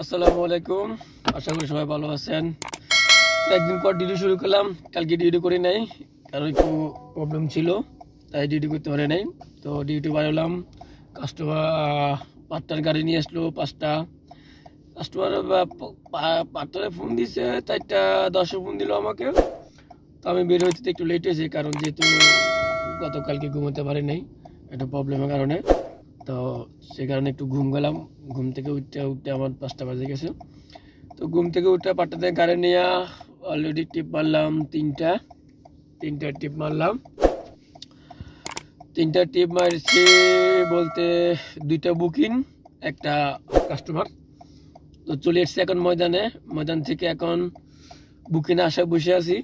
আসসালামু আলাইকুম। আশা করি সবাই ভালো আছেন। একদিন পর ডিউটি শুরু করলাম। কালকে ডিউটি করি নাই, কারণ একটু প্রবলেম ছিল, তাই ডিউটি করতে পারি নাই। তো ডিউটি বাড়ালাম। কাস্টমার 5টার গাড়ি নিয়ে আসলো, 5টা কাস্টমার 5টায় ফোন দিছে, 4:10 ফোন দিল আমাকে। তো আমি বের হইতে একটু লেট হয়েছে, কারণ যেহেতু গতকালকে ঘুমোতে পারি নাই একটা প্রবলেমের কারণে। তো সে কারণে একটু ঘুম গেলাম। ঘুম থেকে উঠতে আমার 5টা বাজে গেছে। তো ঘুম থেকে উঠে 5টাতে গাড়ি নিয়ে অলরেডি টিপ মারলাম তিনটা টিপ মারলাম। 3টা টিপ মারছি বলতে 2টা বুকিং, একটা কাস্টমার। তো চলে এসছি এখন ময়দান থেকে এখন বুকিং আশায় বসে আছি।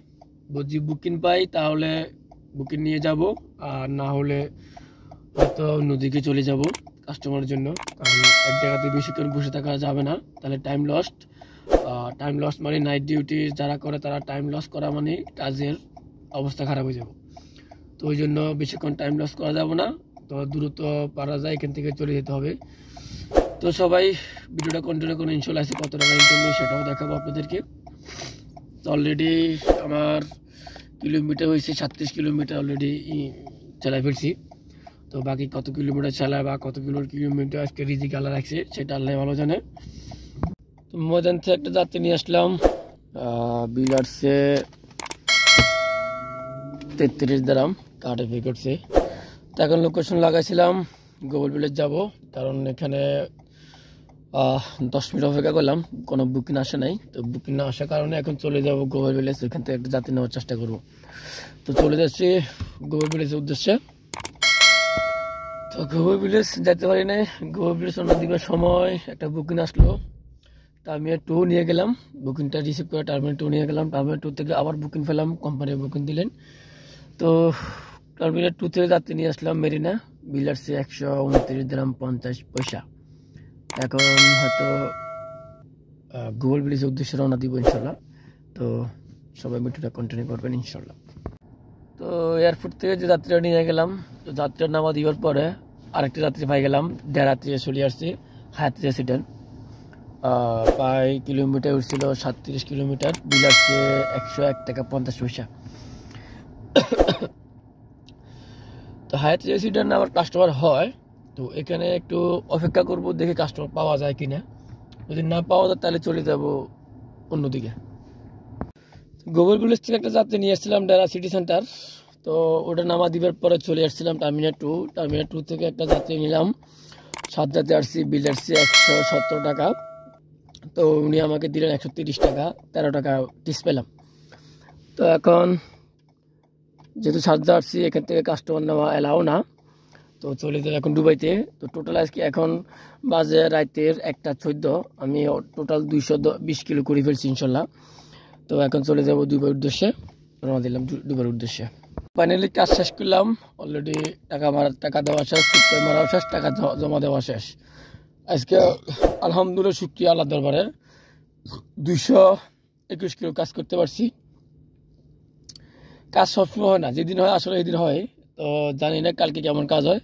যদি বুকিং পাই তাহলে বুকিং নিয়ে যাব, আর না হলে হয়তো অন্যদিকে চলে যাব কাস্টমারের জন্য। কারণ এক জায়গাতে বেশিক্ষণ বসে থাকা যাবে না, তাহলে টাইম লস্ট মানে নাইট ডিউটি যারা করে তারা টাইম লস করা মানে কাজের অবস্থা খারাপ হয়ে যাবে। তো ওই জন্য বেশিক্ষণ টাইম লস করা যাবে না। তো দ্রুত পারা যায়, এখান থেকে চলে যেতে হবে। তো সবাই ভিডিওটা কন্টিনিউ করুন, ইনশাল্লাহ আছে কত টাকা ইনকাম হয় সেটাও দেখাবো আপনাদেরকে। তো অলরেডি আমার কিলোমিটার হয়েছে 36 কিলোমিটার অলরেডি চালাই ফেলছি। তো বাকি কত কিলোমিটার চালায় বা কত কিলোমিটার আজকে রিজিক আল্লাহ রাখছে সেটা আল্লাহ ভালো জানে। তো ময়দান থেকে একটা যাত্রী নিয়ে আসলাম, বিল আসছে 33 দারাম, কার্ডে পে করছে। তো এখন লোকেশন লাগাইছিলাম গোবল ভিলেজ যাব, কারণ এখানে 10 মিনিট অপেক্ষা করলাম, কোনো বুকিং আসে নাই। তো বুকিং না আসার কারণে এখন চলে যাব গোবল ভিলেজ, ওইখান থেকে একটা যাত্রী নেওয়ার চেষ্টা করবো। তো চলে যাচ্ছি গোবল ভিলেজের উদ্দেশ্যে। তো গোবর ভিলেজ যেতে পারি নাই। গোবর ভিলেজ অন্য দিবার সময় একটা বুকিং আসলো, টার্মিনাল 2 নিয়ে গেলাম। বুকিংটা রিসিভ করে টার্মিনাল 2 নিয়ে গেলাম। টার্মিনাল 2 থেকে আবার বুকিং পেলাম, কোম্পানি বুকিং দিলেন। তো টার্মিনাল 2 থেকে যাত্রী নিয়ে আসলাম মেরিনা। বিল আসছে 129 দিরাম 50 পয়সা। এখন হয়তো গোবর ভিলেজের উদ্দেশ্যে রওনা দিব ইনশাল্লাহ। তো সবাই ভিডিওটা কন্টিনিউ করবেন ইনশাল্লাহ। তো এয়ারপোর্ট থেকে যে যাত্রীরা নিয়ে গেলাম, তো যাত্রীরা নামা দিবার পরে আরেকটা যাত্রী পাই গেলাম। দেড় চলে আসছি হায়াত রেসিডেন্ট। প্রায় কিলোমিটার উঠছিল 37 কিলোমিটার। বিল আসছে 101 টাকা 50 পয়সা। তো হায়াত রেসিডেন্ট আমার কাস্টমার হয়, তো এখানে একটু অপেক্ষা করব, দেখে কাস্টমার পাওয়া যায় কিনা। যদি না পাওয়া যায় তাহলে চলে যাব অন্যদিকে। গোবর ভিলেজ থেকে একটা যাত্রী নিয়ে এসেছিলাম ডেরা সিটি সেন্টার। তো ওটা নামা দিবার পরে চলে আসছিলাম টার্মিনাল 2। টার্মিনাল 2 থেকে একটা যাত্রী নিলাম, 7 যাত্রী আসছি। বিল আসছে 117 টাকা। তো উনি আমাকে দিলেন 130 টাকা, 13 টাকা টিস পেলাম। তো এখন যেহেতু 7 আসছি, এখান থেকে কাস্টমার নেওয়া এলাও না। তো চলে যাবে এখন দুবাইতে। তো টোটাল আজকে এখন বাজে রাতের 1:14। আমি টোটাল 220 কিলো করে ফেলছি ইনশাল্লাহ। তো এখন চলে যাব দুবাইয়ের উদ্দেশ্যে, রওনা দিলাম দুবাইয়ের উদ্দেশ্যে। ফাইনালি কাজ শেষ করলাম। অলরেডি টাকা দেওয়া শেষ, মারাও শেষ, টাকা জমা দেওয়া শেষ। আজকে আলহামদুলিল্লাহ শুকরিয়া আল্লাহ দরবারে 221 কিলো কাজ করতে পারছি। কাজ সবসময় হয় না, যেদিন হয় আসলে এদিন হয়। তো জানি না কালকে কেমন কাজ হয়।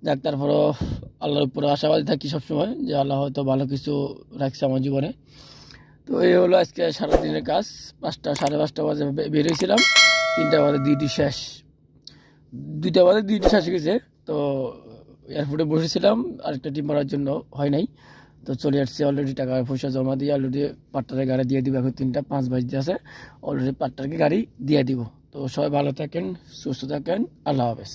যাক, তারপরও আল্লাহর উপরে আশাবাদী থাকি সবসময় যে আল্লাহ হয়তো ভালো কিছু রাখছে আমার জীবনে। তো এই হলো আজকে সারাদিনের কাজ। 5টা 5:30 বাজে বেরিয়েছিলাম, 3টা বাজে ডিউটি শেষ। 2টা বাজে ডিউটি শেষ গেছে। তো এয়ারপোর্টে বসেছিলাম আরেকটা টিম মারার জন্য, হয় নাই। তো চলে আসছি, অলরেডি টাকা পয়সা জমা দিয়ে অলরেডি পাট্টারের গাড়ি দিয়ে দিব। এখন 3টা 5 বাজতে আছে, অলরেডি পাট্টারকে গাড়ি দিয়ে দিব। তো সবাই ভালো থাকেন, সুস্থ থাকেন, আল্লাহ হাফেজ।